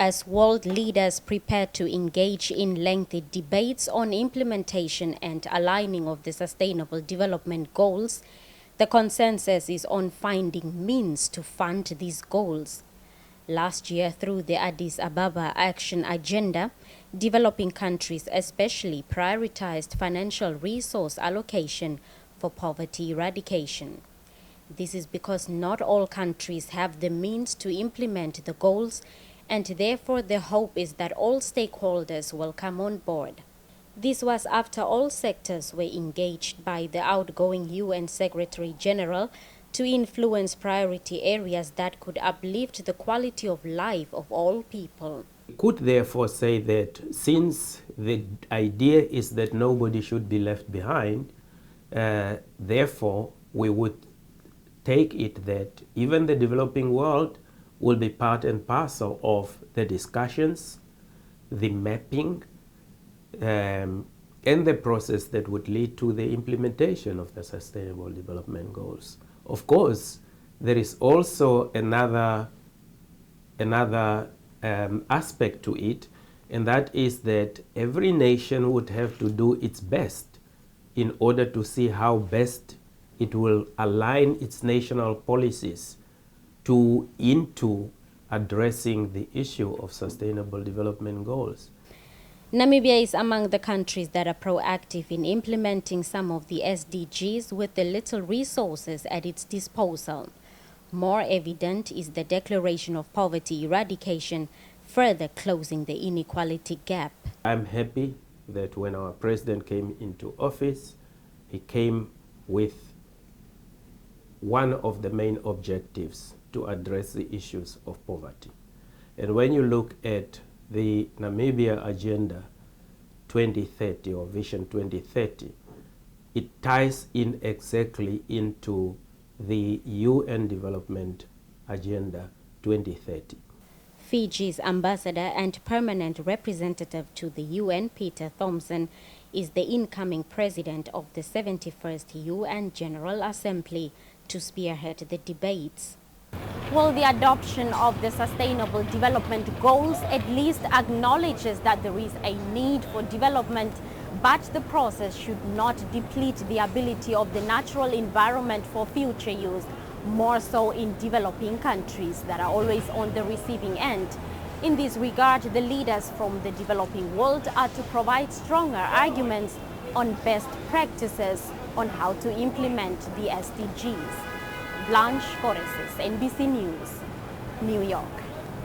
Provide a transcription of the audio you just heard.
As world leaders prepare to engage in lengthy debates on implementation and aligning of the Sustainable Development Goals, the consensus is on finding means to fund these goals. Last year, through the Addis Ababa Action Agenda, developing countries especially prioritized financial resource allocation for poverty eradication. This is because not all countries have the means to implement the goals, and therefore the hope is that all stakeholders will come on board. This was after all sectors were engaged by the outgoing UN Secretary General to influence priority areas that could uplift the quality of life of all people. We could therefore say that since the idea is that nobody should be left behind, therefore we would take it that even the developing world will be part and parcel of the discussions, the mapping, and the process that would lead to the implementation of the Sustainable Development Goals. Of course, there is also another aspect to it, and that is that every nation would have to do its best in order to see how best it will align its national policies into addressing the issue of Sustainable Development Goals. Namibia is among the countries that are proactive in implementing some of the SDGs with the little resources at its disposal. More evident is the Declaration of Poverty Eradication, further closing the inequality gap. I'm happy that when our president came into office, he came with one of the main objectives to address the issues of poverty. And when you look at the Namibia Agenda 2030 or Vision 2030, it ties in exactly into the UN Development Agenda 2030. Fiji's ambassador and permanent representative to the UN, Peter Thompson, is the incoming president of the 71st UN General Assembly to spearhead the debates. Well, the adoption of the Sustainable Development Goals at least acknowledges that there is a need for development, but the process should not deplete the ability of the natural environment for future use, more so in developing countries that are always on the receiving end. In this regard, the leaders from the developing world are to provide stronger arguments on best practices on how to implement the SDGs. Blanche Correses, NBC News, New York.